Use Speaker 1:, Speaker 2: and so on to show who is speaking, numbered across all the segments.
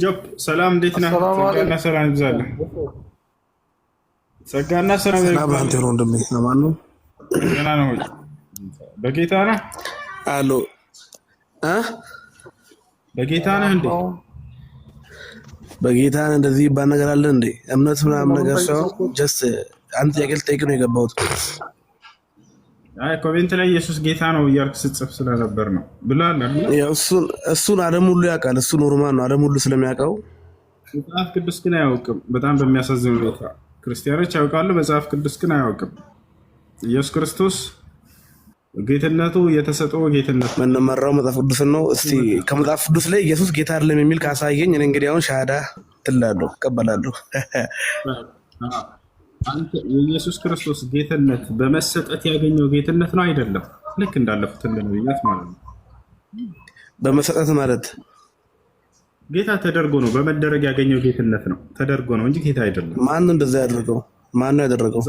Speaker 1: ጆብ ሰላም፣ እንዴት ነህ? ጸጋና ሰላም ይብዛልህ። ጸጋና ሰላም
Speaker 2: ባንተ ነው እንደም ማን ነው?
Speaker 1: ገና ነው። በጌታ ነህ?
Speaker 2: አሎ
Speaker 1: በጌታ ነህ እንዴ?
Speaker 2: በጌታ ነህ። እንደዚህ ይባል ነገር አለ እንዴ? እምነት ምናምን ነገር ሰው ጀስት አንተ ጥያቄ ልጠይቅ ነው የገባሁት።
Speaker 1: አይ ኮሜንት ላይ ኢየሱስ ጌታ ነው እያልክ ስትጽፍ ስለነበር ነው ብሏል አይደል?
Speaker 2: ያው እሱን ዓለም ሁሉ ያውቃል። እሱ ኖርማል ነው፣ ዓለም ሁሉ ስለሚያውቀው።
Speaker 1: መጽሐፍ ቅዱስ ግን አያውቅም። በጣም በሚያሳዝን ሁኔታ ክርስቲያኖች ያውቃሉ፣ መጽሐፍ ቅዱስ ግን አያውቅም። ኢየሱስ ክርስቶስ ጌትነቱ የተሰጠው ጌትነት
Speaker 2: የምንመራው መጽሐፍ ቅዱስን ነው። እስቲ ከመጽሐፍ ቅዱስ ላይ ኢየሱስ ጌታ አይደለም የሚል ካሳየኝ እኔ እንግዲህ አሁን ሻሃዳ ትላለሁ፣ እቀበላለሁ።
Speaker 1: አንተ የኢየሱስ ክርስቶስ ጌትነት በመሰጠት ያገኘው ጌትነት ነው አይደለም? ልክ እንዳለፉት ነብያት ማለት ነው።
Speaker 2: በመሰጠት ማለት
Speaker 1: ጌታ ተደርጎ ነው፣ በመደረግ ያገኘው ጌትነት ነው። ተደርጎ ነው እንጂ ጌታ አይደለም።
Speaker 2: ማን ነው እንደዛ ያደረገው? ማን ነው ያደረገው?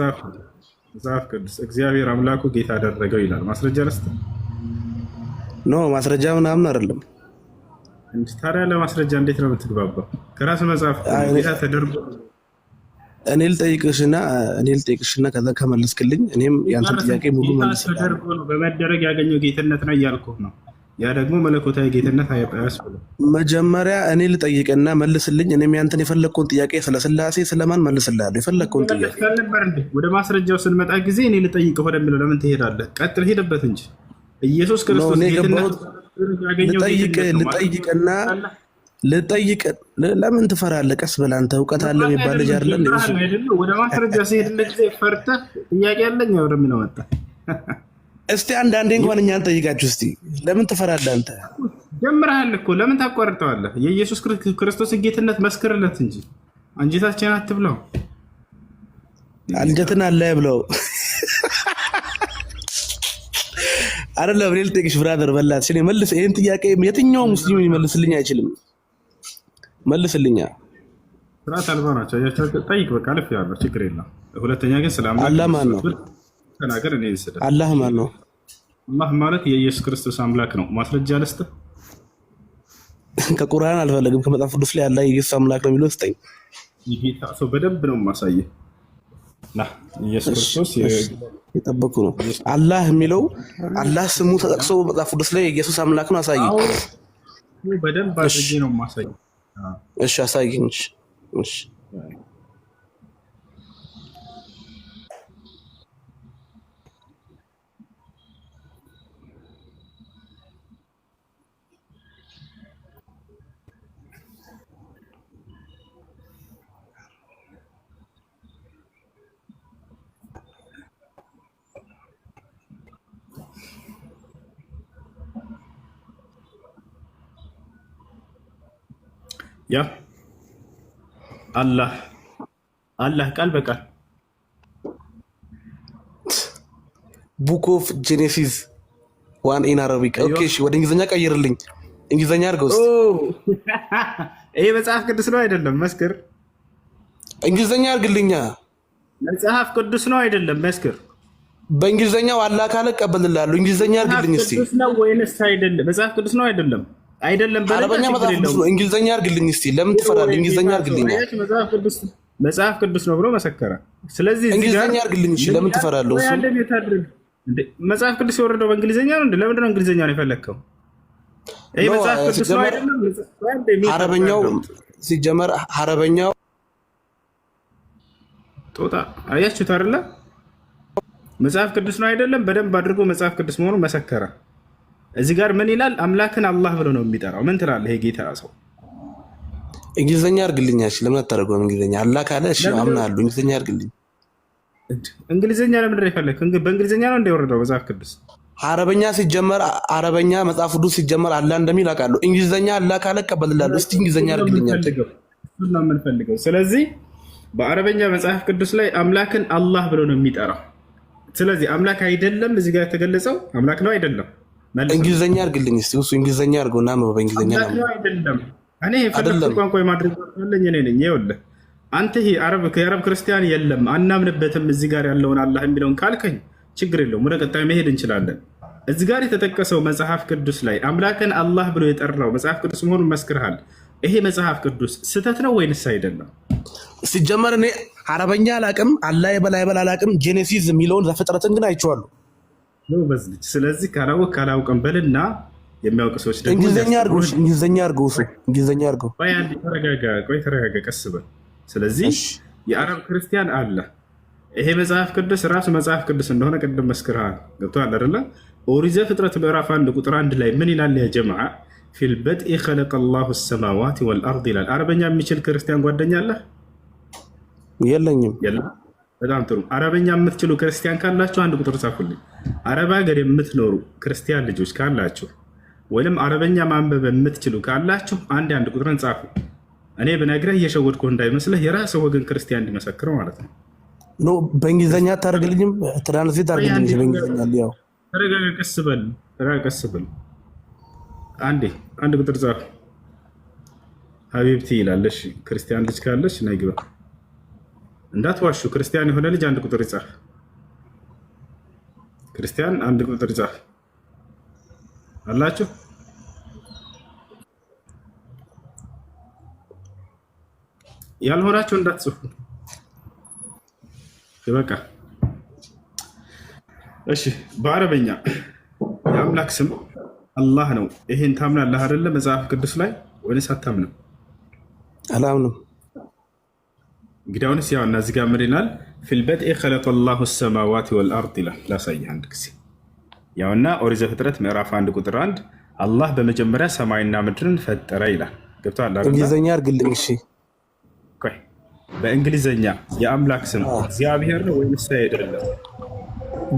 Speaker 1: መጽሐፍ ቅዱስ እግዚአብሔር አምላኩ ጌታ አደረገው ይላል። ማስረጃ ለስተ
Speaker 2: ኖ ማስረጃ ምናምን አይደለም።
Speaker 1: ታዲያ ለማስረጃ እንዴት ነው የምትግባባው? ከራስ መጽሐፍ ጌታ ተደርጎ
Speaker 2: እኔ ልጠይቅሽና ከዛ ከመለስክልኝ እኔም ያንተን ጥያቄ ሙሉ መልስልኝ።
Speaker 1: ተደርጎ ነው በመደረግ ያገኘው ጌትነት ነው እያልኩህ ነው። ያ ደግሞ መለኮታዊ ጌትነት አያስብልም።
Speaker 2: መጀመሪያ እኔ ልጠይቅና መልስልኝ። እኔም ያንተን የፈለግከውን ጥያቄ ስለ ስላሴ ስለማን መልስልሃለሁ። የፈለግከውን ጥያቄ
Speaker 1: ወደ ማስረጃው ስንመጣ ጊዜ እኔ ልጠይቅህ ወደሚለው ለምን ትሄዳለህ? ቀጥል፣ ሄደበት እንጂ ኢየሱስ ክርስቶስ
Speaker 2: ልጠይቅ ለምን ትፈራለህ? ቀስ በል አንተ እውቀት አለ የሚባል ልጅ አይደለም።
Speaker 1: ወደ ማስረጃ ሲሄድልህ ጊዜ ፈርተህ ጥያቄ ያለኝ ወደሚለው መጣ።
Speaker 2: እስቲ አንዳንዴ እንኳን እኛን ጠይቃችሁ እስቲ ለምን ትፈራለህ? አንተ
Speaker 1: ጀምረሃል እኮ ለምን ታቋርጠዋለህ? የኢየሱስ ክርስቶስ ጌትነት መስክርለት እንጂ አንጀታችን አትብለው።
Speaker 2: አንጀትን አለ ብለው አይደለም። እኔ ልጠይቅሽ ብራዘር፣ በላት እኔ መልስ። ይሄን ጥያቄ የትኛው ሙስሊም ሊመልስልኝ አይችልም። መልስልኛ።
Speaker 1: ስርዓት አልባ ናቸው። ጠይቅ በቃ ልፍ ያለው ችግር የለም። ሁለተኛ ግን ስለ
Speaker 2: አላህ ማን ነው
Speaker 1: ተናገር። እኔ ስለ
Speaker 2: አላህ ማን ነው?
Speaker 1: አላህ ማለት የኢየሱስ ክርስቶስ አምላክ ነው። ማስረጃ ልስጥህ።
Speaker 2: ከቁርአን አልፈለግም፣ ከመጽሐፍ ቅዱስ ላይ አላህ የኢየሱስ አምላክ ነው የሚለው ስጠኝ።
Speaker 1: ይሄታ ሰው በደንብ ነው የማሳየህ። ኢየሱስ ክርስቶስ
Speaker 2: የጠበቁ ነው። አላህ የሚለው አላህ ስሙ ተጠቅሶ መጽሐፍ ቅዱስ ላይ የኢየሱስ አምላክ ነው። አሳየኝ።
Speaker 1: በደንብ አድርጌ ነው የማሳየህ።
Speaker 2: እሺ አሳየኝ። እሺ
Speaker 1: ያ አላህ ቃል በቃል
Speaker 2: ቡክ ኦፍ ጄኔሲስ ዋን ኢን አረቢክ። ኦኬ እሺ፣ ወደ እንግሊዝኛ ቀይርልኝ። እንግሊዝኛ አድርገው እስኪ።
Speaker 1: ይሄ መጽሐፍ ቅዱስ ነው አይደለም? መስክር።
Speaker 2: እንግሊዝኛ አድርግልኛ።
Speaker 1: መጽሐፍ ቅዱስ ነው አይደለም? መስክር።
Speaker 2: በእንግሊዝኛው አላህ ካለ እቀበልልሃለሁ። እንግሊዝኛ አድርግልኝ እስኪ።
Speaker 1: መጽሐፍ ቅዱስ ነው ወይንስ አይደለም? መጽሐፍ ቅዱስ ነው አይደለም? አይደለም
Speaker 2: አረበኛ መጽሐፍ ቅዱስ ነው። እንግሊዝኛ አድርግልኝ እስቲ። ለምን ትፈራለህ? እንግሊዝኛ አድርግልኝ።
Speaker 1: መጽሐፍ ቅዱስ ነው ብሎ መሰከረ። ስለዚህ
Speaker 2: እንግሊዝኛ አድርግልኝ። እሺ ለምን ትፈራለህ?
Speaker 1: መጽሐፍ ቅዱስ የወረደው በእንግሊዝኛ ነው እንዴ? ለምንድን ነው እንግሊዝኛ ነው የፈለግከው? ይሄ መጽሐፍ ቅዱስ ነው አይደለም?
Speaker 2: አረበኛው ሲጀመር አረበኛው
Speaker 1: ጦጣ አያችሁት አይደለ? መጽሐፍ ቅዱስ ነው አይደለም? በደንብ አድርጎ መጽሐፍ ቅዱስ መሆኑን መሰከረ። እዚህ ጋር ምን ይላል? አምላክን አላህ ብሎ ነው የሚጠራው። ምን ትላለህ? ይሄ ጌታ ሰው
Speaker 2: እንግሊዝኛ አድርግልኝ። እሺ ለምን አታደርገውም? እንግሊዝኛ አላህ ካለ እሺ አምናለሁ። እንግሊዝኛ አድርግልኝ።
Speaker 1: እንግሊዝኛ ለምንድን ነው የፈለግከው? በእንግሊዝኛ ነው እንደወረደው መጽሐፍ ቅዱስ።
Speaker 2: አረበኛ ሲጀመር አረበኛ መጽሐፍ ቅዱስ ሲጀመር አላህ እንደሚል አውቃለሁ። እንግሊዝኛ አላህ ካለ እቀበልልሃለሁ። እስቲ እንግሊዝኛ አድርግልኝ።
Speaker 1: እሱን ነው የምንፈልገው። ስለዚህ በአረበኛ መጽሐፍ ቅዱስ ላይ አምላክን አላህ ብሎ ነው የሚጠራው። ስለዚህ አምላክ አይደለም እዚህ ጋር የተገለጸው አምላክ ነው አይደለም?
Speaker 2: እንግሊዝኛ አድርግልኝ እስቲ። እሱ እንግሊዝኛ አድርገውና ነው በእንግሊዝኛ
Speaker 1: ነው አይደለም? እኔ የፈለኩት ቋንቋ የማድረግ ያለኝ እኔ ነኝ። ይኸውልህ አንተ ይሄ የአረብ ክርስቲያን የለም አናምንበትም እዚህ ጋር ያለውን አላህ የሚለውን ካልከኝ ችግር የለውም፣ ወደ ቀጣይ መሄድ እንችላለን። እዚህ ጋር የተጠቀሰው መጽሐፍ ቅዱስ ላይ አምላክን አላህ ብሎ የጠራው መጽሐፍ ቅዱስ መሆኑን መስክርሃል። ይሄ መጽሐፍ ቅዱስ ስህተት ነው ወይንስ አይደለም?
Speaker 2: ሲጀመር እኔ አረበኛ አላቅም፣ አላህ የበላይ አላቅም። ጄኔሲስ የሚለውን ዘፍጥረትን ግን አይቼዋለሁ።
Speaker 1: ስለዚህ ካላውቅም በልና የሚያውቅ ሰዎች ደግሞ
Speaker 2: እንግሊዝኛ አድርገው
Speaker 1: ተረጋጋ፣ ቀስ በል። ስለዚህ የአረብ ክርስቲያን አለ። ይሄ መጽሐፍ ቅዱስ ራሱ መጽሐፍ ቅዱስ እንደሆነ ቅድም መስክርሃል። ገብቶሃል አይደለ? ኦሪት ዘፍጥረት ምዕራፍ 1 ቁጥር 1 ላይ ምን ይላል? ያ ጀማዓ ፊል በድኢ ኸለቀ ላሁ ሰማዋት ወልአርድ ይላል። አረበኛ የሚችል ክርስቲያን ጓደኛ አለህ?
Speaker 2: የለኝም።
Speaker 1: በጣም ጥሩ። አረበኛ የምትችሉ ክርስቲያን ካላችሁ አንድ ቁጥር ጻፉልኝ። አረብ ሀገር የምትኖሩ ክርስቲያን ልጆች ካላችሁ ወይም አረበኛ ማንበብ የምትችሉ ካላችሁ አንድ ቁጥርን ጻፉ። እኔ ብነግረህ እየሸወድኩ እንዳይመስልህ የራስህ ወገን ክርስቲያን እንዲመሰክረው ማለት ነው።
Speaker 2: በእንግሊዝኛ አታደርግልኝም? ትራንስሌት አድርግልኝ በእንግሊዝኛ። ያው
Speaker 1: ተረጋጋ፣ ቀስ በል። አንድ ቁጥር ጻፍ። ሀቢብቲ ይላለሽ። ክርስቲያን ልጅ ካለች ነይ ግባ። እንዳትዋሹ። ክርስቲያን የሆነ ልጅ አንድ ቁጥር ይጻፍ። ክርስቲያን አንድ ቁጥር ይጻፍ አላችሁ። ያልሆናችሁ እንዳትጽፉ ይበቃ። እሺ፣ በአረበኛ የአምላክ ስም አላህ ነው። ይሄን ታምናለህ አይደለ? መጽሐፍ ቅዱስ ላይ ወይስ አታምንም?
Speaker 2: አላምንም።
Speaker 1: እንግዲህ አሁንስ ያው እና እዚህ ጋር ምን ይላል? ፊል በድኢ ኸለቀ ላሁ ሰማዋት ወልአርድ ይላል። ላሳይህ አንድ ጊዜ። ያውና ኦሪት ዘፍጥረት ምዕራፍ 1 ቁጥር 1 አላህ በመጀመሪያ ሰማይና ምድርን ፈጠረ ይላል። ገብቶሃል አይደል?
Speaker 2: እንግሊዝኛ አድርግልኝ። እሺ፣
Speaker 1: በእንግሊዝኛ የአምላክ ስም እግዚአብሔር ነው ወይስ አይደለም?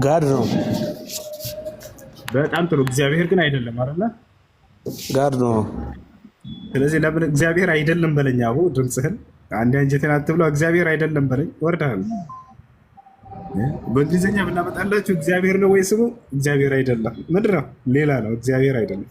Speaker 2: ጋድ ነው።
Speaker 1: በጣም ጥሩ። እግዚአብሔር ግን አይደለም አይደለ?
Speaker 2: ጋድ ነው።
Speaker 1: ስለዚህ ለምን እግዚአብሔር አይደለም በለኝ። አቡ ድምፅህን አንድ አንጀቴን አትብለው። እግዚአብሔር አይደለም በለኝ። ወርዳል። በእንግሊዝኛ ብናመጣላችሁ እግዚአብሔር ነው ወይ ስሙ? እግዚአብሔር አይደለም። ምንድን ነው? ሌላ ነው። እግዚአብሔር አይደለም።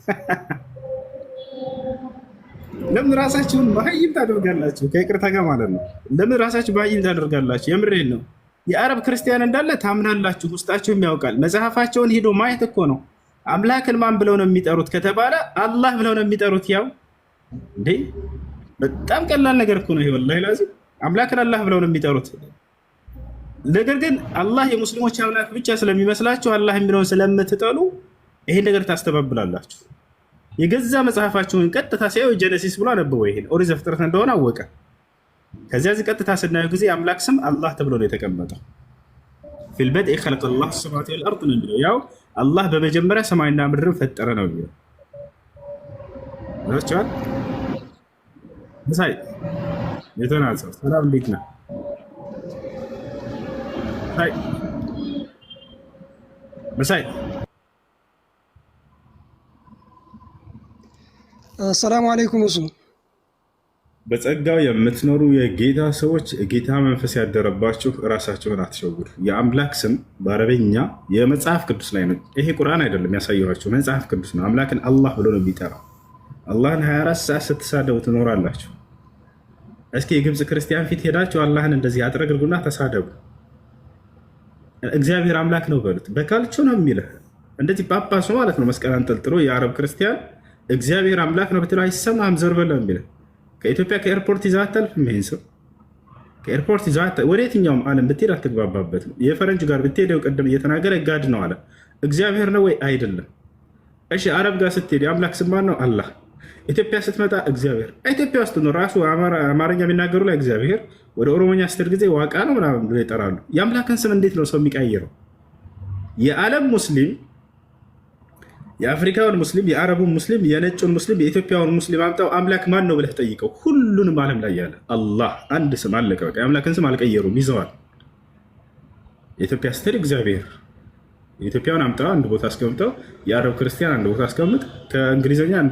Speaker 1: ለምን ራሳችሁን መሀይም ታደርጋላችሁ? ከይቅርታ ጋር ማለት ነው። ለምን ራሳችሁ መሀይም ታደርጋላችሁ? የምሬን ነው። የአረብ ክርስቲያን እንዳለ ታምናላችሁ፣ ውስጣችሁም ያውቃል። መጽሐፋቸውን ሂዶ ማየት እኮ ነው። አምላክን ማን ብለው ነው የሚጠሩት ከተባለ አላህ ብለው ነው የሚጠሩት። ያው እንዴ በጣም ቀላል ነገር እኮ ነው ይሄ። ወላሂ ላዚም አምላክን አላህ ብለው ነው የሚጠሩት። ነገር ግን አላህ የሙስሊሞች አምላክ ብቻ ስለሚመስላችሁ አላህ የሚለውን ስለምትጠሉ ይሄን ነገር ታስተባብላላችሁ። የገዛ መጽሐፋችሁን ቀጥታ ሲያዩ ጀነሲስ ብሎ አነበበው። ይሄን ኦሪት ዘፍጥረት እንደሆነ አወቀ። ከዚያ እዚህ ቀጥታ ስናየው ጊዜ አምላክ ስም አላህ ተብሎ ነው የተቀመጠው። ፊል በድኢ ኸለቀ ላሁ ሰማዋት ወልአርድ ነው የሚለው። ያው አላህ በመጀመሪያ ሰማይና ምድርን ፈጠረ ነው የሚለው። ወርቻል መሳይ የተናጸው ሰላም እንዴት ነህ? መሳይ
Speaker 3: አሰላሙ አለይኩም። እሱ
Speaker 1: በጸጋው የምትኖሩ የጌታ ሰዎች ጌታ መንፈስ ያደረባችሁ እራሳቸውን አትሸውዱ። የአምላክ ስም በአረበኛ የመጽሐፍ ቅዱስ ላይ ነው። ይሄ ቁርአን አይደለም ያሳየኋቸው፣ መጽሐፍ ቅዱስ ነው። አምላክን አላህ ብሎ ነው የሚጠራው። አላህን 24 ሰዓት ስትሳደቡ ትኖራላችሁ። እስኪ የግብፅ ክርስቲያን ፊት ሄዳችሁ አላህን እንደዚህ አጥረግርጉና ተሳደቡ። እግዚአብሔር አምላክ ነው በሉት። በካልቾ ነው የሚልህ እንደዚህ ጳጳሱ ማለት ነው። መስቀል አንጠልጥሎ የአረብ ክርስቲያን እግዚአብሔር አምላክ ነው ብትለው አይሰማህም። ዘር በለው የሚልህ ከኢትዮጵያ ከኤርፖርት ይዘህ አታልፍም። ይሄን ሰው ከኤርፖርት ይዘህ ወደ የትኛውም ዓለም ብትሄድ አትግባባበትም። የፈረንጅ ጋር ብትሄድ ቅድም እየተናገረ ጋድ ነው አለ። እግዚአብሔር ነው ወይ? አይደለም። እሺ አረብ ጋር ስትሄድ የአምላክ ስም ማን ነው? አላህ። ኢትዮጵያ ስትመጣ እግዚአብሔር። ኢትዮጵያ ውስጥ ነው ራሱ አማርኛ የሚናገሩ ላይ እግዚአብሔር፣ ወደ ኦሮሞኛ ስትሄድ ጊዜ ዋቃ ነው ምናምን ብሎ ይጠራሉ። የአምላክን ስም እንዴት ነው ሰው የሚቀይረው? የዓለም ሙስሊም፣ የአፍሪካውን ሙስሊም፣ የአረቡን ሙስሊም፣ የነጩን ሙስሊም፣ የኢትዮጵያውን ሙስሊም አምጣው አምላክ ማን ነው ብለህ ጠይቀው። ሁሉንም ዓለም ላይ ያለ አላህ አንድ ስም አለቀ። በቃ የአምላክን ስም አልቀየሩም፣ ይዘዋል። የኢትዮጵያ ስትሄድ እግዚአብሔር፣ የኢትዮጵያውን አምጣ አንድ ቦታ አስቀምጠው፣ የአረብ ክርስቲያን አንድ ቦታ አስቀምጥ፣ ከእንግሊዝኛ አንድ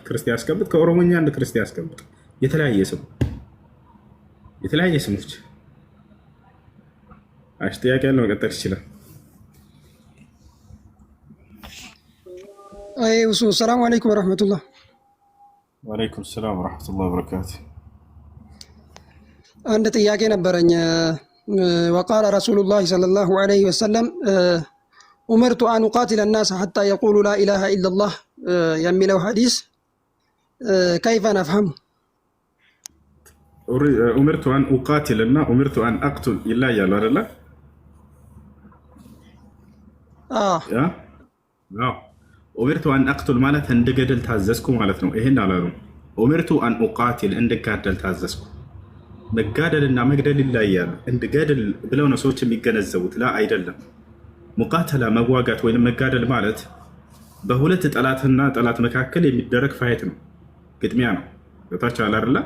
Speaker 1: ክርስቲያን አስቀምጥ፣ ከኦሮሞኛ አንድ ክርስቲያን አስቀምጥ። የተለያየ ስም፣ የተለያየ ስሞች። ጥያቄ ያለው መቀጠል ይችላል።
Speaker 3: ሰላሙ አለይኩም ወረሕመቱላህ።
Speaker 1: ወአለይኩም ሰላም ወረሕመቱላህ ወበረካቱ።
Speaker 3: አንድ ጥያቄ ነበረኝ። ወቃለ ረሱሉላህ ሰለላሁ ዐለይሂ ወሰለም ኡመርቱ አን ኡቃቲለ ናስ ሐታ የቁሉ ላኢላሃ ኢለላህ የሚለው ሐዲስ ከይፈ ነፍሀሙ?
Speaker 1: ኡምርቱ አን ኡቃቲል እና ኡምርቱ አን አቅቱል ይለያሉ አይደለ? ኡምርቱ አን አቅቱል ማለት እንድገድል ታዘዝኩ ማለት ነው። ይሄን አላሉ። ኡምርቱ አን ኡቃቲል እንድጋደል ታዘዝኩ። መጋደልና መግደል ይለያሉ። እንድገድል ብለው ነው ሰዎች የሚገነዘቡት። ላ አይደለም። ሙቃተላ መዋጋት ወይም መጋደል ማለት በሁለት ጠላትና ጠላት መካከል የሚደረግ ፋይት ነው፣ ግጥሚያ ነው። ታቸው አላርላ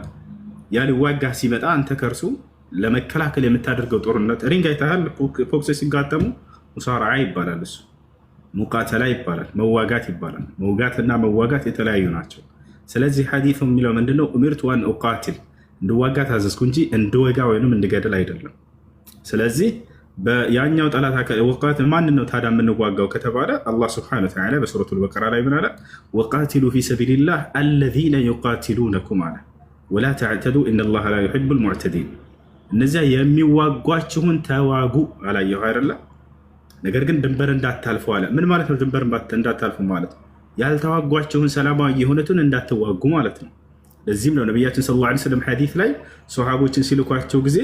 Speaker 1: ያ ሊዋጋ ሲመጣ አንተ ከእርሱ ለመከላከል የምታደርገው ጦርነት ሪንግ አይተሃል። ፎክስ ሲጋጠሙ ሙሳራዓ ይባላል። እሱ ሙቃተላ ይባላል፣ መዋጋት ይባላል። መውጋትና መዋጋት የተለያዩ ናቸው። ስለዚህ ሐዲሱ የሚለው ምንድነው? ኡሚርቱ አን ኡቃቲል እንድዋጋ ታዘዝኩ እንጂ እንድወጋ ወይም እንድገድል አይደለም። ስለዚህ ያኛው ጠላት ወቃት ማን ነው ታዲያ የምንዋጋው ከተባለ አላህ ስብሐነሁ ወተዓላ በሱረቱል በቀራ ላይ ምን አለ? ወቃቲሉ ፊ ሰቢሊላህ አለዚነ ዩቃቲሉነኩም አለ ወላ ተዕተዱ ኢነላሃ ላ ዩሒቡል ሙዕተዲን። እነዚያ የሚዋጓችሁን ተዋጉ አላየሁ አይደለ? ነገር ግን ድንበር እንዳታልፉ አለ። ምን ማለት ነው ድንበር እንዳታልፉ ማለት? ያልተዋጓችሁን ሰላማዊ የሆኑትን እንዳትዋጉ ማለት ነው። ለዚህም ነው ነቢያችን ሰለላሁ ዐለይሂ ወሰለም ሐዲስ ላይ ሶሐቦችን ሲልኳቸው ጊዜ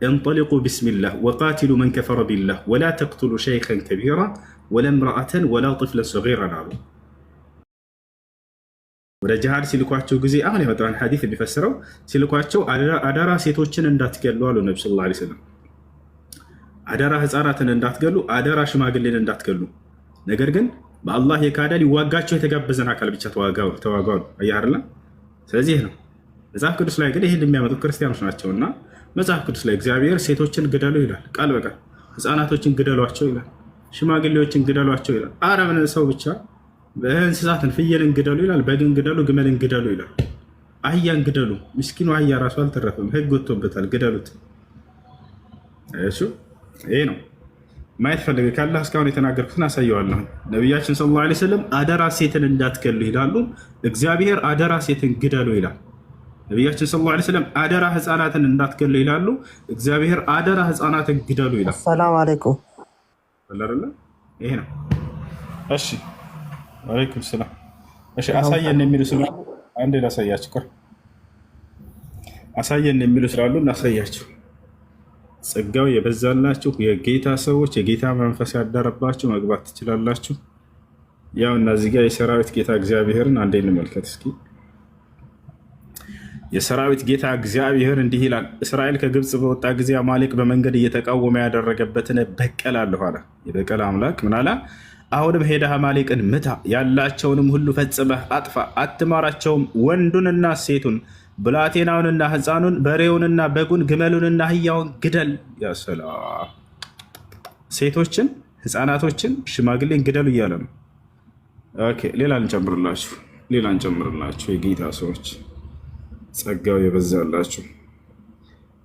Speaker 1: እንጠሊቁ ቢስሚላህ ወቃቲሉ መን ከፈረ ቢላህ ወላ ተቅቱሉ ሸይኸን ከቢራ ወላ እምረአተን ወላ ጥፍለን ሰጊረን አሉ። ወደ ጅሃድ ሲልኳቸው ጊዜ አሁን የመጣውን ሐዲስ የሚፈስረው ሲልኳቸው አደራ ሴቶችን እንዳትገሉ አሉ ነቢ ሰለላሁ ዐለይሂ ወሰለም። አደራ ህፃናትን እንዳትገሉ፣ አደራ ሽማግሌን እንዳትገሉ። ነገር ግን በአላህ የካደ ሊዋጋቸው የተጋበዘን አካል ብቻ ተዋጋ አሉ። አያርላ ስለዚህ ነው መጽሐፍ ቅዱስ ላይ ግን ይህን የሚያመጡት ክርስቲያኖች ናቸው። እና መጽሐፍ ቅዱስ ላይ እግዚአብሔር ሴቶችን ግደሉ ይላል፣ ቃል በቃል ህፃናቶችን ግደሏቸው ይላል፣ ሽማግሌዎችን ግደሏቸው ይላል። አረምን ሰው ብቻ እንስሳትን ፍየልን ግደሉ ይላል፣ በግን ግደሉ፣ ግመልን ግደሉ ይላል፣ አህያን ግደሉ። ምስኪኑ አህያ ራሱ አልተረፈም፣ ህግ ወጥቶበታል፣ ግደሉት። እሱ ይሄ ነው። ማየት ፈልግ ካለ እስካሁን የተናገርኩትን አሳየዋለሁ። ነቢያችን ሰለላሁ ዐለይሂ ወሰለም አደራ ሴትን እንዳትገሉ ይላሉ፣ እግዚአብሔር አደራ ሴትን ግደሉ ይላል። ነቢያችን ሰለላሁ ዐለይሂ ወሰለም አደራ ህፃናትን እንዳትገሉ ይላሉ፣ እግዚአብሔር አደራ ህፃናትን ግደሉ ይላል።
Speaker 4: ሰላም አለይኩም
Speaker 1: አይደለ? ይሄ ነው። እሺ ወአለይኩም ሰላም። እሺ አሳየን የሚሉ ስላሉ አንዴ ላሳያችሁ። ቆይ አሳየን የሚሉ ስላሉ እናሳያችሁ። ጸጋው የበዛላችሁ የጌታ ሰዎች የጌታ መንፈስ ያደረባችሁ መግባት ትችላላችሁ። ያው እና እዚህ ጋር የሰራዊት ጌታ እግዚአብሔርን አንዴ እንመልከት እስኪ። የሰራዊት ጌታ እግዚአብሔር እንዲህ ይላል፣ እስራኤል ከግብፅ በወጣ ጊዜ አማሌቅ በመንገድ እየተቃወመ ያደረገበትን በቀላለሁ አለ። የበቀል አምላክ ምን አለ? አሁንም ሄደህ አማሌቅን ምታ፣ ያላቸውንም ሁሉ ፈጽመህ አጥፋ፣ አትማራቸውም፣ ወንዱንና ሴቱን ብላቴናውንና ህፃኑን በሬውንና በጉን ግመሉንና አህያውን ግደል። ያሰላ ሴቶችን ህፃናቶችን ሽማግሌን ግደሉ እያለ ነው። ሌላ እንጨምርላችሁ የጌታ ሰዎች ጸጋው የበዛላችሁ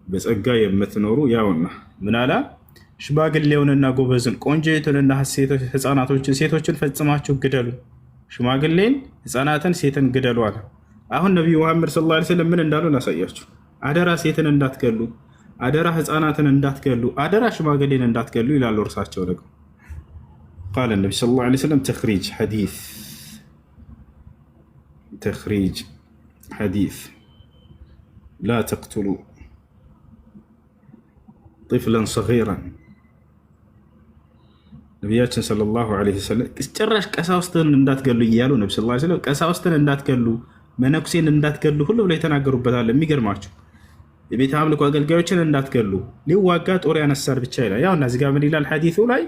Speaker 1: በጸጋ የምትኖሩ ያውና ምን አላ? ሽማግሌውንና ጎበዝን ቆንጆይቱንና ህፃናቶችን ሴቶችን ፈጽማችሁ ግደሉ፣ ሽማግሌን ህፃናትን ሴትን ግደሉ አለ። አሁን ነቢዩ መሐመድ ሰለላሁ ዐለይሂ ወሰለም ምን እንዳሉ ላሳያችሁ። አደራ ሴትን እንዳትገሉ፣ አደራ ህፃናትን እንዳትገሉ፣ አደራ ሽማግሌን እንዳትገሉ ይላሉ። እርሳቸው ደግሞ ቃለ ነቢ ሰለላሁ ዐለይሂ ወሰለም ተኽሪጅ ሐዲስ ላ ተቅቱሉ ጢፍለን ሰጊራን። ነቢያችን ሰለላሁ ዐለይሂ ወሰለም ጭራሽ ቀሳውስትን እንዳትገሉ እያሉ ነቢ ሰለላሁ ዐለይሂ ወሰለም ቀሳውስትን እንዳትገሉ መነኩሴን እንዳትገሉ ሁሉ ብለው የተናገሩበታል። የሚገርማችሁ የቤተ አምልኮ አገልጋዮችን እንዳትገሉ፣ ሊዋጋ ጦር ያነሳር ብቻ ይላል። ያው እና እዚህ ጋር ምን ይላል ሐዲሱ ላይ?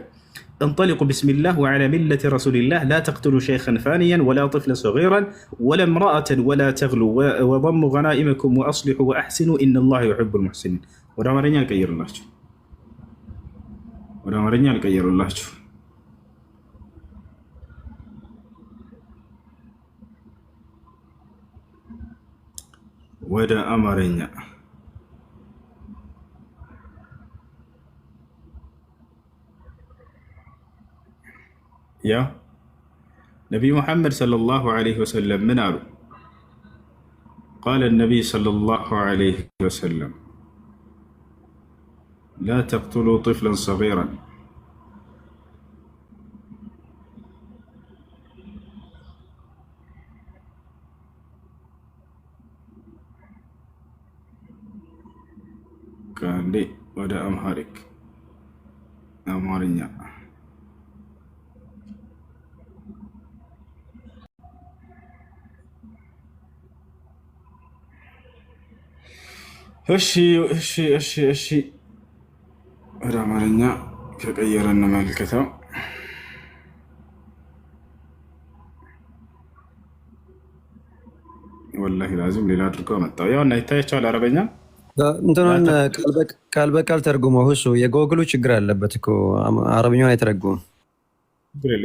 Speaker 1: እንጠሊቁ ቢስሚላህ ወዐላ ሚለቲ ረሱሊላህ ላ ተቅቱሉ ሸይኸን ፋኒየን ወላ ጥፍለን ሰጊራን ወላ እምረአተን ወላ ተግሉ ወደሙ ገናኢመኩም ወአስሊሑ ወአሕሲኑ ኢነላሃ ዩሒቡል ሙሕሲኒን። ወደ አማርኛ አልቀየሩላችሁ። ወደ አማርኛ ያ ነቢዩ ሙሐመድ ሰለላሁ ዐለይሂ ወሰለም ምን አሉ? ቃለ ነቢይ ሰለላሁ ዐለይሂ ወሰለም ላ ተቅቱሉ ጢፍለን ሰጊራን ከአንዴ ወደ አማርኛ እሺ ወደ አማርኛ ከቀየረ እንመልከተው። ወላሂ ላዚም ሌላ አድርገው መጣው። ያው እና ይታያቸዋል አረበኛ
Speaker 4: እንትኑን ቃል በቃል ተርጉሞ እሱ የጎግሉ ችግር አለበት እኮ አረብኛውን አይተረጉም።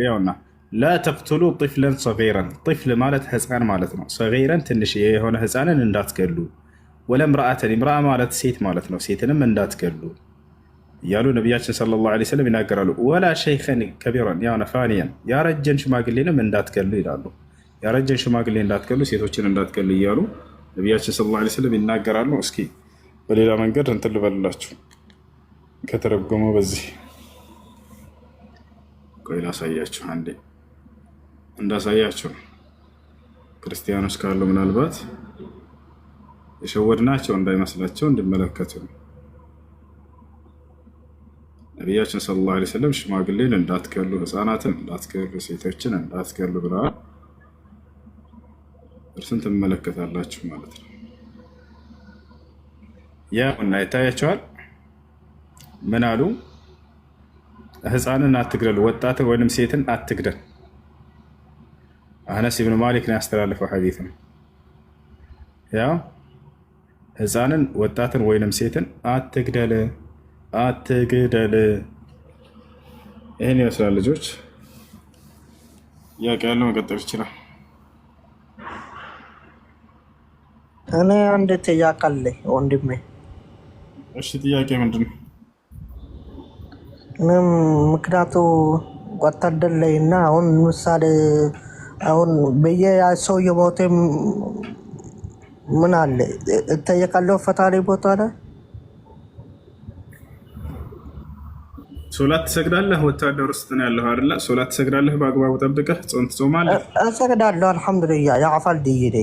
Speaker 1: ያውና ላ ተቅቱሉ ጥፍለን ሰጊረን፣ ጥፍል ማለት ህፃን ማለት ነው። ሰጊረን ትንሽ የሆነ ህፃንን እንዳትገሉ። ወለምርአተን፣ ምርአ ማለት ሴት ማለት ነው። ሴትንም እንዳትገሉ እያሉ ነቢያችን ሰለላሁ ዐለይሂ ወሰለም ይናገራሉ። ወላ ሸይኸን ከቢረን፣ ያውና ፋኒያን፣ ያረጀን ሽማግሌንም እንዳትገሉ ይላሉ። ያረጀን ሽማግሌ እንዳትገሉ፣ ሴቶችን እንዳትገሉ እያሉ ነቢያችን ሰለላሁ ዐለይሂ ወሰለም ይናገራሉ። እስኪ በሌላ መንገድ እንትን ልበልላችሁ ከተረጎመው በዚህ ቆይ ላሳያችሁ። አንዴ እንዳሳያችሁ ክርስቲያኖች ካሉ ምናልባት የሸወድናቸው እንዳይመስላቸው እንዲመለከቱ ነው። ነቢያችን ሰለላሁ ዐለይሂ ወሰለም ሽማግሌን እንዳትገሉ፣ ህፃናትን እንዳትገሉ፣ ሴቶችን እንዳትገሉ ብለዋል። እርሱን ትመለከታላችሁ ማለት ነው። ያውና ይታያቸዋል። ምን አሉ? ህፃንን አትግደሉ፣ ወጣትን ወይንም ሴትን አትግደል። አነስ ብን ማሊክ ነው ያስተላለፈው ሐዲስ ነው። ያው ህፃንን ወጣትን ወይንም ሴትን አትግደል ይህን ይመስላል። ልጆች ጥያቄ ያለው መቀጠል ይችላል።
Speaker 5: እኔ አንድ ጥያቄ አለኝ ወንድሜ።
Speaker 1: እሺ ጥያቄ ምንድን ነው?
Speaker 5: ምክንያቱ ወታደር ላይ እና አሁን ምሳሌ አሁን በየሰው የሞተ ምን አለ እጠየቃለሁ ፈጣሪ ቦታ ላይ
Speaker 1: ሶላት ትሰግዳለህ? ወታደር ውስጥ ነው ያለኸው አይደለ? ሶላት ትሰግዳለህ? በአግባቡ ጠብቀህ ጾም ትጾማለህ?
Speaker 5: እሰግዳለሁ አልሐምዱሊላህ። ያዕፋል ድይዴ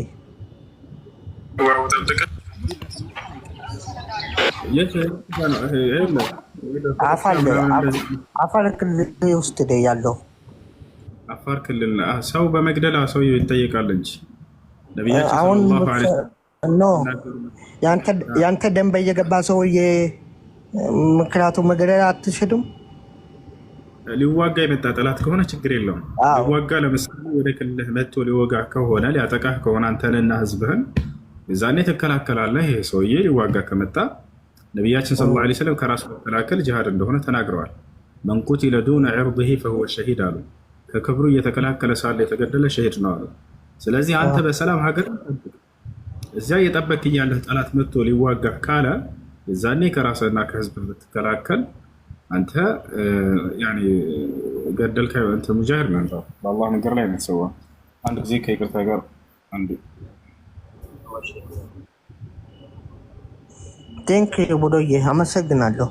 Speaker 5: አፋር ክልል ውስጥ ደ ያለው
Speaker 1: አፋር ክልል ሰው በመግደል ሰውዬው ይጠየቃል እንጂ
Speaker 5: አሁን ያንተ ደንብ እየገባ ሰውዬ ምክንያቱ መግደል አትችልም።
Speaker 1: ሊዋጋ የመጣ ጠላት ከሆነ ችግር የለውም። ሊዋጋ ለምሳሌ ወደ ክልልህ መጥቶ ሊወጋ ከሆነ ሊያጠቃህ ከሆነ አንተንና ህዝብህን እዛኔ ትከላከላለህ። ይሄ ሰውዬ ሊዋጋ ከመጣ ነቢያችን ሰለላሁ ዐለይሂ ወሰለም ከራሱ መከላከል ጅሃድ እንደሆነ ተናግረዋል። መን ቁቲለ ዱነ ዒርዲሂ ፈሁወ ሸሂድ አሉ። ከክብሩ እየተከላከለ ሳለ የተገደለ ሸሂድ ነው አሉ። ስለዚህ አንተ በሰላም ሀገር እዚያ እየጠበቅ እያለህ ጠላት መጥቶ ሊዋጋ ካለ እዛኔ ከራስህና ከህዝብ ብትከላከል አንተ ገደልከ፣ አንተ ሙጃሂድ ነህ። በአላህ ነገር ላይ ነው የተሰዋ። አንድ ጊዜ ከይቅርታ ጋር አንዱ
Speaker 5: ቴንክ ቡዶዬ አመሰግናለሁ።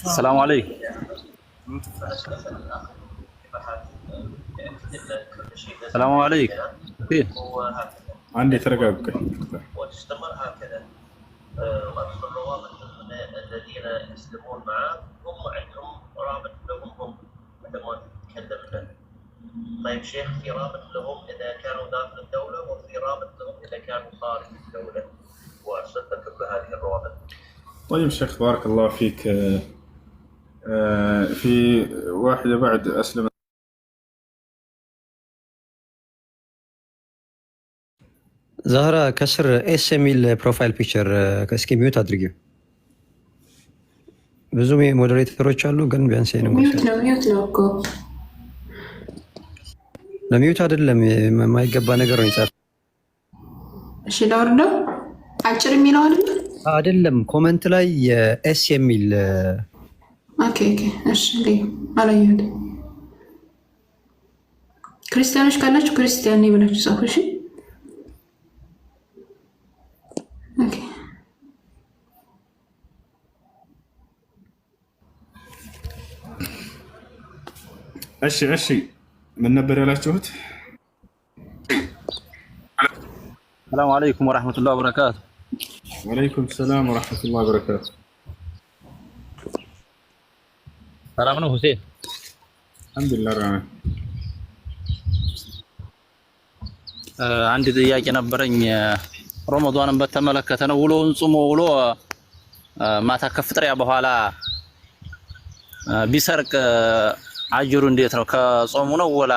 Speaker 6: السلام عليكم. السلام عليكم. كيف؟
Speaker 1: عندي ترقب
Speaker 7: وتستمر هكذا. واصل الروابط الذين يسلمون معه هم عندهم رابط لهم هم مثل ما تكلمنا. طيب شيخ في رابط لهم اذا كانوا داخل الدوله وفي رابط لهم اذا كانوا خارج الدوله. وارسلت لكم بهذه الروابط.
Speaker 1: طيب شيخ بارك الله فيك. في واحدة بعد أسلم
Speaker 4: ዛህራ ከስር ኤስ የሚል ፕሮፋይል ፒክቸር እስኪ ሚዩት አድርጊው። ብዙ ሞዴሬተሮች አሉ፣ ግን ቢያንስ
Speaker 8: ሚዩት ነው እኮ
Speaker 4: ለሚዩት አይደለም የማይገባ ነገር ነው ይጻፍ።
Speaker 8: እሺ ላውርደው። አጭር የሚለው
Speaker 4: አይደለም ኮመንት ላይ የኤስ የሚል
Speaker 8: ኦኬ እሺ አላየሁትም። ክርስቲያኖች ካላችሁ ክርስቲያን ነኝ ብላችሁ ጻፉ። እሺ
Speaker 1: እሺ ምን ነበር ያላችሁት?
Speaker 6: السلام عليكم ورحمة الله وبركاته.
Speaker 1: وعليكم السلام ورحمة الله وبركاته.
Speaker 6: سلام عليكم حسين.
Speaker 1: الحمد لله رحمة.
Speaker 6: عندي ጥያቄ ነበረኝ ረመዳንን በተመለከተ ነው። ውሎውን ጾሞ ውሎ ማታ ከፍጥሪያ በኋላ ቢሰርቅ አጅሩ እንዴት ነው? ከጾሙ ነው ወላ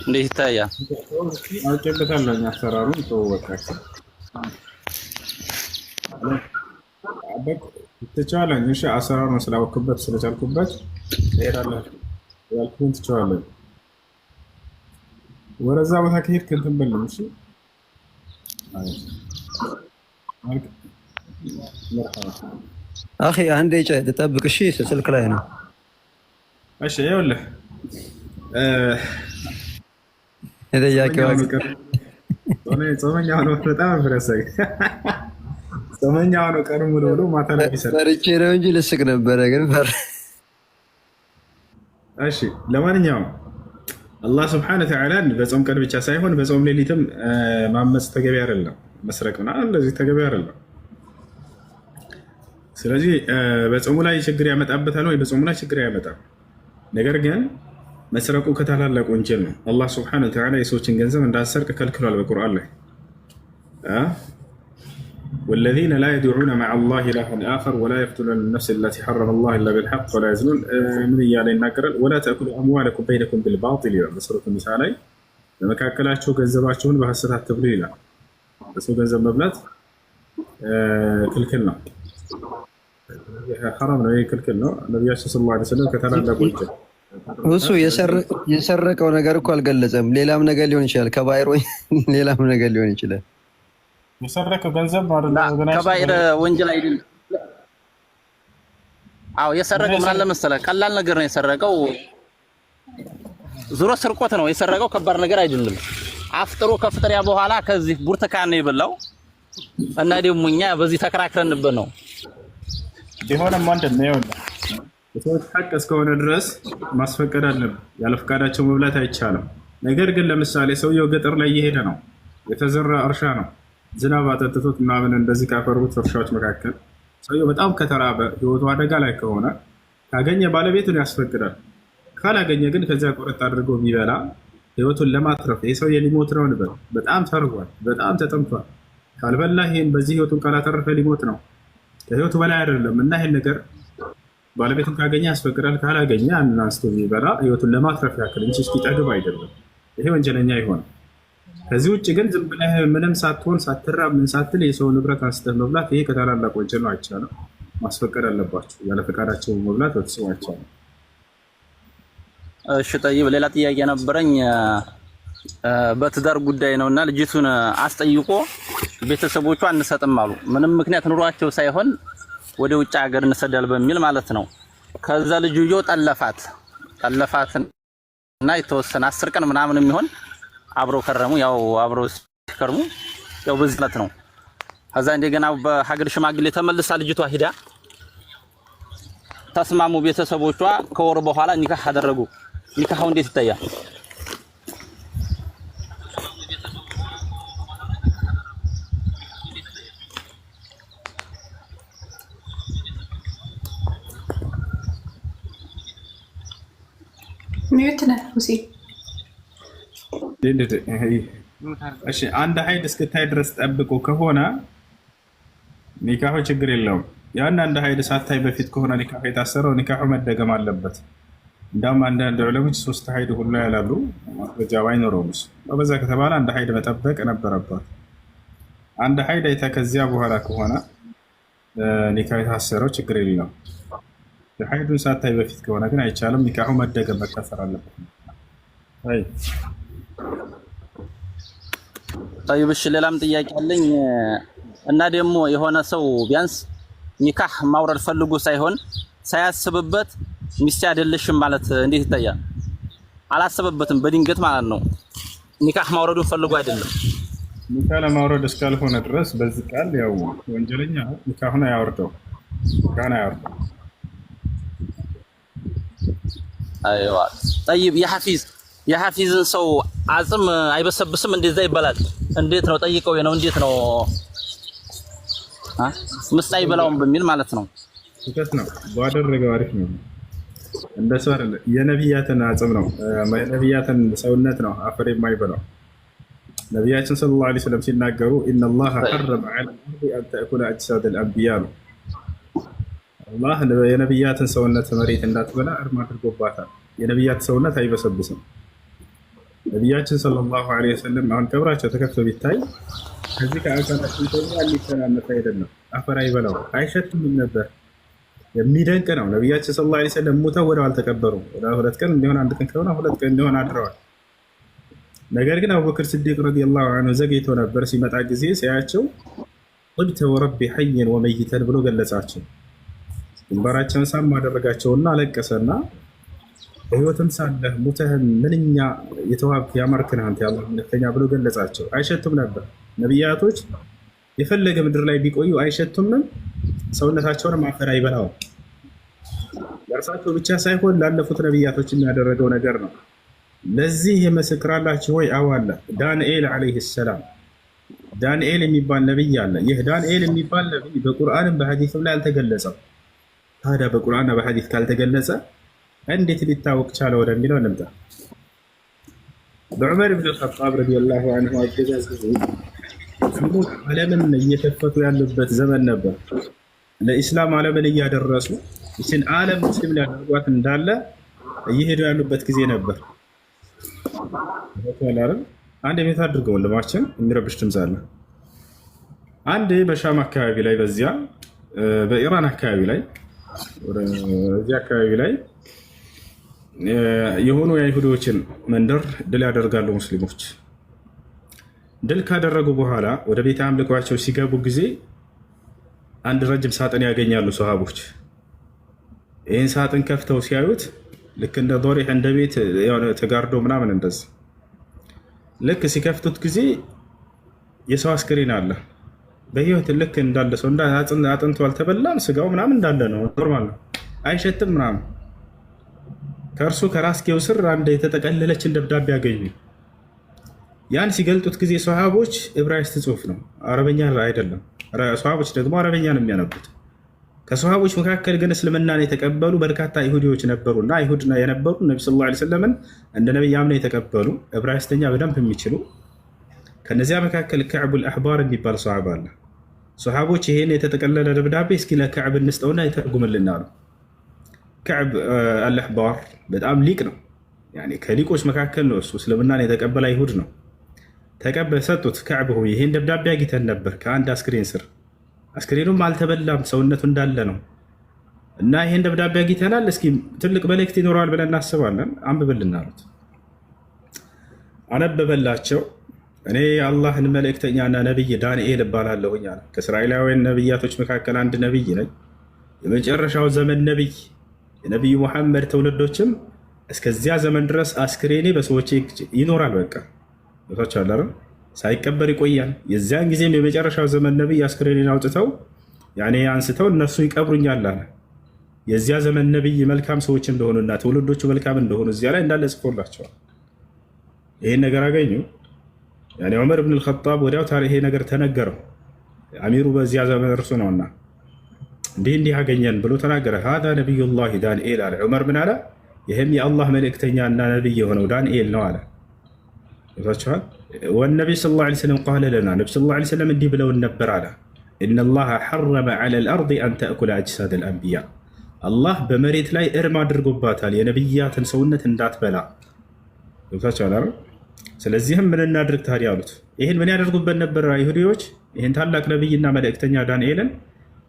Speaker 6: እንዴት ይታያል?
Speaker 1: አውቄበታለሁ አሰራሩን ተወቃሽ አበቅ ትቻለኝ። እሺ አሰራሩን ስላወቅኩበት ስለቻልኩበት እሄዳለሁ ያልኩን ትቻለኝ። ወረዛ ቦታ ከሄድክ እንትን በልም። እሺ
Speaker 4: አኺ አንዴ ተጠብቅ። እሺ ስልክ ላይ ነው።
Speaker 1: እሺ ይኸውልህ
Speaker 4: የጠያቂው
Speaker 1: ጾመኛ ሆኖ በጣም ፍረሰግ ጾመኛ ሆኖ ቀን ሙሉ ብሎ ማታ ላይ ቢሰርቅ
Speaker 4: ፈርቼ ነው እንጂ ልስቅ ነበረ ግን ፈር።
Speaker 1: እሺ ለማንኛውም አላህ ስብሐነሁ ወተዓላ በጾም ቀን ብቻ ሳይሆን በጾም ሌሊትም ማመጽ ተገቢ አይደለም። መስረቅ ምናምን እንደዚህ ተገቢ አይደለም። ስለዚህ በጾሙ ላይ ችግር ያመጣበታል ወይ? በጾሙ ላይ ችግር አያመጣም። ነገር ግን መስረቁ ከታላላቅ ወንጀል ነው። አላህ ስብሐነሁ ወተዓላ የሰዎችን ገንዘብ እንዳሰርቅ ከልክሏል በቁርአን ላይ والذين لا يدعون مع الله إلها آخر ولا يقتلون النفس التي حرم الله إلا بالحق ولا يزنون من يالي ناكر ولا تأكلوا أموالكم بينكم بالباطل بسورة النساء علي لما كاكلاتشو ገንዘባችሁን በሐሰት አትብሉ ይላል። በሰው ገንዘብ መብላት ክልክል ነው። ሐራም ነው። ይሄ ክልክል ነው። ነብያችን ሰለላሁ ዐለይሂ ወሰለም ከተላላቁ ወንጀል
Speaker 4: እሱ የሰረቀው ነገር እኮ አልገለጸም። ሌላም ነገር ሊሆን ይችላል። ከባይሮ ሌላም ነገር ሊሆን ይችላል።
Speaker 1: የሰረቀው ገንዘብ ማለት ነው።
Speaker 6: ከባይር ወንጀል አይደለም። አዎ የሰረቀው ምን አለ መሰለህ፣ ቀላል ነገር ነው የሰረቀው። ዙሮ ስርቆት ነው የሰረቀው። ከባድ ነገር አይደለም። አፍጥሮ ከፍጥሪያ በኋላ ከዚህ ብርቱካን ነው የበላው እና ደግሞ እኛ በዚህ ተከራክረንበት ነው።
Speaker 1: ቢሆንም ወንድም ነው የሰዎች ሐቅ እስከሆነ ድረስ ማስፈቀድ አለብን። ያለ ፈቃዳቸው መብላት አይቻልም። ነገር ግን ለምሳሌ ሰውየው ገጠር ላይ እየሄደ ነው፣ የተዘራ እርሻ ነው፣ ዝናብ አጠጥቶት ምናምን እንደዚህ ካፈሩት እርሻዎች መካከል ሰውየው በጣም ከተራበ ህይወቱ አደጋ ላይ ከሆነ ካገኘ ባለቤቱን ያስፈቅዳል። ካላገኘ ግን ከዚያ ቆረጥ አድርጎ ቢበላ ህይወቱን ለማትረፍ ይህ ሰውዬ ሊሞት ነው እንበል። በጣም ተርቧል፣ በጣም ተጠምቷል። ካልበላ ይሄን በዚህ ህይወቱን ካላተረፈ ሊሞት ነው፣ ከህይወቱ በላይ አይደለም እና ይሄን ነገር ባለቤቱን ካገኘ ያስፈቅዳል። ካላገኘ ያንን አንስቶ ቢበላ ህይወቱን ለማትረፍ ያክል እንጂ እስኪጠግብ አይደለም። ይሄ ወንጀለኛ ይሆናል። ከዚህ ውጭ ግን ዝም ብለህ ምንም ሳትሆን ሳትራብ ምን ሳትል የሰው ንብረት አንስተህ መብላት ይሄ ከታላላቅ ወንጀል ነው። አይቻልም። ማስፈቀድ አለባቸው። ያለ ፈቃዳቸው መብላት በፍጹም አይቻልም።
Speaker 6: እሺ ጠይብ፣ ሌላ ጥያቄ ነበረኝ። በትዳር ጉዳይ ነውና ልጅቱን አስጠይቆ ቤተሰቦቿ አንሰጥም አሉ። ምንም ምክንያት ኑሯቸው ሳይሆን ወደ ውጭ ሀገር እንሰዳል በሚል ማለት ነው። ከዛ ልጅየው ጠለፋትና የተወሰነ 10 ቀን ምናምን የሚሆን አብረው ከረሙ። ያው አብረው ሲከርሙ ያው በዚህ ማለት ነው። ከዛ እንደገና በሀገር ሽማግሌ ተመልሳ ልጅቷ ሂዳ ተስማሙ ቤተሰቦቿ። ከወር በኋላ ኒካህ አደረጉ። ኒካሁ እንዴት ይታያል?
Speaker 8: ሚዩት ነህ ሁሴን።
Speaker 1: እሺ አንድ ሀይድ እስክታይ ድረስ ጠብቆ ከሆነ ኒካሁ ችግር የለውም። ያን አንድ ሀይድ ሳታይ በፊት ከሆነ ኒካሁ የታሰረው ኒካሁ መደገም አለበት። እንዳውም አንዳንድ ዑለሞች 3 ሀይድ ሁሉ ያላሉ ማስረጃ ባይኖረውም በዛ ከተባለ አንድ ሀይድ መጠበቅ ነበረባት። አንድ ሀይድ አይታ ከዚያ በኋላ ከሆነ ኒካሁ የታሰረው ችግር የለውም። ሀይዱን ሳታይ በፊት ከሆነ ግን አይቻልም። ኒካሁ መደገም መታሰር አለበት።
Speaker 6: ጠይብ እሺ፣ ሌላም ጥያቄ አለኝ እና ደግሞ የሆነ ሰው ቢያንስ ኒካህ ማውረድ ፈልጎ ሳይሆን ሳያስብበት ሚስት አይደለሽም ማለት እንዴት ይታያል? አላሰበበትም፣ በድንገት ማለት ነው። ኒካህ ማውረዱን ፈልጎ አይደለም።
Speaker 1: ኒካህ ለማውረድ እስካልሆነ ድረስ በዚህ ቃል ያው ወንጀለኛ ኒካሁን አያወርደው።
Speaker 6: አይዋ ጠይብ የሐፊዝ የሐፊዝን ሰው አጽም አይበሰብስም እንደዛ ይባላል። እንዴት ነው ጠይቀው ነው እንዴት ነው ምስጥ አይበላውም በሚል ማለት ነው።
Speaker 1: ስህተት ነው ባደረገው አሪፍ ነው። እንደሱ አይደለም። የነቢያትን አጽም ነው የነቢያትን ሰውነት ነው አፈር የማይበላው። ነቢያችን ሰለላሁ ዐለይሂ ወሰለም ሲናገሩ ኢነላህ ሐረመ ዐለ አልአርድ አን ተእኩለ አጅሳድ አልአንቢያ ነው። አላህ የነቢያትን ሰውነት መሬት እንዳትበላ እርም አድርጎባታል። የነቢያት ሰውነት አይበሰብስም። ነቢያችን ሰለላሁ ዐለይሂ ወሰለም አሁን ቀብራቸው ተከፍቶ ቢታይ ከዚህ ከአካላችን ሰው የሚተናነፍ አይደለም። አፈር አይበላው አይሸትም ነበር። የሚደንቅ ነው። ነቢያችን ሰለላሁ ዐለይሂ ወሰለም ሞተው ወዲያው አልተቀበሩም። ወደ 2 ቀን እንዲሆን 1 ቀን ከሆነ 2 ቀን እንዲሆን አድረዋል። ነገር ግን አቡበክር ስዲቅ ረዲየላሁ ዐንሁ ዘግይቶ ነበር። ሲመጣ ጊዜ ሲያያቸው ቁልተ ወረቢ ሐየን ወመይተን ብሎ ገለጻቸው። ግንባራቸውን ሳም አደረጋቸውና አለቀሰና በህይወትም ሳለህ ሙተህም ምንኛ የተዋብክ ያማርክን አንተ የአላህ መልእክተኛ ብሎ ገለጻቸው። አይሸቱም ነበር። ነቢያቶች የፈለገ ምድር ላይ ቢቆዩ አይሸቱምም፣ ሰውነታቸውንም አፈር አይበላውም። ለእርሳቸው ብቻ ሳይሆን ላለፉት ነቢያቶች የሚያደረገው ነገር ነው። ለዚህ የመሰክራላችሁ ወይ? አዎ አለ። ዳንኤል ዓለይሂ ሰላም ዳንኤል የሚባል ነቢይ አለ። ይህ ዳንኤል የሚባል ነቢይ በቁርአንም በሐዲስም ላይ አልተገለጸም። ታዲያ በቁርአንና በሐዲስ ካልተገለጸ እንዴት ሊታወቅ ቻለ ወደሚለው እንምጣ። በዑመር ብን አልኸጣብ ረዲየላሁ ዐንሁ አገዛዝ ጊዜ ዓለምን እየከፈቱ ያሉበት ዘመን ነበር። ለኢስላም ዓለምን እያደረሱ ይህችን ዓለም ሙስሊም ሊያደርጓት እንዳለ እየሄዱ ያሉበት ጊዜ ነበር። አንድ ቤት አድርገው ወንድማችን የሚረብሽ ድምፅ አለ። አንድ በሻም አካባቢ ላይ በዚያ በኢራን አካባቢ ላይ እዚህ አካባቢ ላይ የሆኑ የአይሁዶችን መንደር ድል ያደርጋሉ ሙስሊሞች። ድል ካደረጉ በኋላ ወደ ቤተ አምልኳቸው ሲገቡ ጊዜ አንድ ረጅም ሳጥን ያገኛሉ ሰሃቦች። ይህን ሳጥን ከፍተው ሲያዩት ልክ እንደ ዶሪህ እንደ ቤት ተጋርዶ ምናምን እንደዚህ ልክ ሲከፍቱት ጊዜ የሰው አስክሬን አለ በህይወት ልክ እንዳለ ሰው አጥንቱ አልተበላም፣ ስጋው ምናምን እንዳለ ነው፣ ኖርማል ነው፣ አይሸትም ምናምን። ከእርሱ ከራስጌው ስር አንድ የተጠቀለለችን ደብዳቤ ያገኙ። ያን ሲገልጡት ጊዜ ሰሃቦች ዕብራይስጥ ጽሑፍ ነው፣ አረበኛ አይደለም። ሰሃቦች ደግሞ አረበኛ ነው የሚያነቡት። ከሰሃቦች መካከል ግን እስልምናን የተቀበሉ በርካታ ይሁዲዎች ነበሩና አይሁድ የነበሩ ነቢ ሰለላሁ ዐለይሂ ወሰለምን እንደ ነቢይ አምነው የተቀበሉ ዕብራይስጥኛ በደንብ የሚችሉ። ከነዚያ መካከል ከዕቡል አሕባር የሚባል ሰሃባ አለ። ሰሃቦች ይሄን የተጠቀለለ ደብዳቤ እስኪ ለከዕብ እንስጠውና ይተርጉምልና ነው። ከዕብ አልአሕባር በጣም ሊቅ ነው። ከሊቆች መካከል ነው። እሱ እስልምናን የተቀበለ አይሁድ ነው። ሰጡት። ከዕብ ሆይ ይሄን ደብዳቤ አግኝተን ነበር ከአንድ አስክሬን ስር፣ አስክሬኑም አልተበላም፣ ሰውነቱ እንዳለ ነው እና ይሄን ደብዳቤ አግኝተናል፣ እስኪ ትልቅ መልእክት ይኖረዋል ብለን እናስባለን፣ አንብብልን አሉት። አነበበላቸው። እኔ የአላህን መልእክተኛና ነቢይ ዳንኤል እባላለሁኝ አለ። ከእስራኤላውያን ነቢያቶች መካከል አንድ ነቢይ ነኝ፣ የመጨረሻው ዘመን ነቢይ፣ የነቢዩ ሙሐመድ ትውልዶችም እስከዚያ ዘመን ድረስ አስክሬኔ በሰዎች ይኖራል። በቃ ቦታቸው አለ ሳይቀበር ይቆያል። የዚያን ጊዜም የመጨረሻው ዘመን ነቢይ አስክሬኔን አውጥተው አንስተው እነሱ ይቀብሩኛል አለ። የዚያ ዘመን ነቢይ መልካም ሰዎች እንደሆኑና ትውልዶቹ መልካም እንደሆኑ እዚያ ላይ እንዳለ ጽፎላቸዋል። ይህን ነገር አገኙ። ዑመር ብን አልኸጣብ ወዲያው ይሄ ነገር ተነገረው። አሚሩ በዚያ ዘመን እርሱ ነውና እንዲህ አገኘን ብሎ ተናገረ። ሀዛ ነቢዩላህ ዳንኤል አለ። ዑመር ምን አለ? ይህም የአላህ መልእክተኛ እና ነቢይ የሆነው ዳንኤል ነው አለ። ይዟቸዋል። ወነቢይ ሰለላሁ ዐለይሂ ወሰለም ቃለ ለና ነቢ ሰለላሁ ዐለይሂ ወሰለም እንዲህ ብለውን ነበር አለ። ኢነላሃ ሐረመ ዐለል አርድ አን ተእኩለ አጅሳደል አንቢያ፣ አላህ በመሬት ላይ እርም አድርጎባታል የነቢያትን ሰውነት እንዳትበላ። ይዟቸዋል። ስለዚህም ምን እናድርግ ታዲያ አሉት። ይህን ምን ያደርጉበት ነበር? አይሁዲዎች ይህን ታላቅ ነቢይና መልእክተኛ ዳንኤልን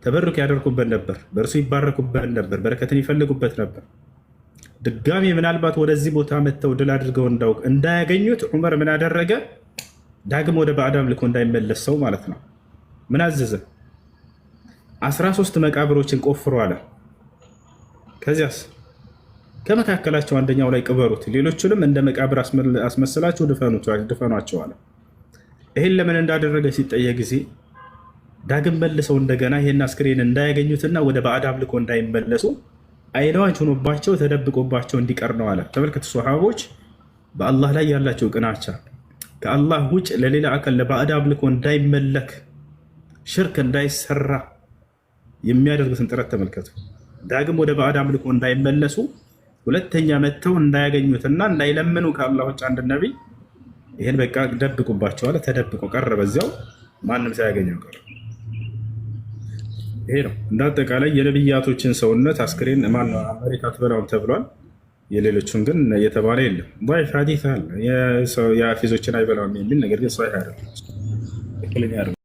Speaker 1: ተበሩክ ያደርጉበት ነበር፣ በእርሱ ይባረኩበት ነበር፣ በረከትን ይፈልጉበት ነበር። ድጋሚ ምናልባት ወደዚህ ቦታ መጥተው ድል አድርገው እንዳያገኙት ዑመር ምን አደረገ? ዳግም ወደ ባዕድ አምልኮ እንዳይመለስ ሰው ማለት ነው። ምን አዘዘ? 13 መቃብሮችን ቆፍሮ አለ። ከዚያስ ከመካከላቸው አንደኛው ላይ ቅበሩት፣ ሌሎቹንም እንደ መቃብር አስመስላችሁ ድፈኗቸው አለ። ይህን ለምን እንዳደረገ ሲጠየቅ ጊዜ ዳግም መልሰው እንደገና ይህን አስክሬን እንዳያገኙትና ወደ ባዕድ አምልኮ እንዳይመለሱ አይነዋች ሆኖባቸው ተደብቆባቸው እንዲቀር ነው አለ። ተመልከቱ፣ ሶሃቦች በአላህ ላይ ያላቸው ቅናቻ ከአላህ ውጭ ለሌላ አካል ለባዕድ አምልኮ እንዳይመለክ ሽርክ እንዳይሰራ የሚያደርጉትን ጥረት ተመልከቱ። ዳግም ወደ ባዕድ አምልኮ እንዳይመለሱ ሁለተኛ መጥተው እንዳያገኙትና እንዳይለምኑ ከአላህ ውጭ አንድ ነቢይ ይህን በቃ ደብቁባቸዋል። ተደብቆ ቀረ፣ በዚያው ማንም ሳያገኘው ቀረ። ይሄ ነው እንዳጠቃላይ የነቢያቶችን ሰውነት አስክሬን አሜሪካ ትበላውም ተብሏል። የሌሎቹን ግን እየተባለ የለም። ضعيف ሐዲስ አለ የሐፊዞችን አይበላውም የሚል ነገር ግን ሷሂህ አይደለም።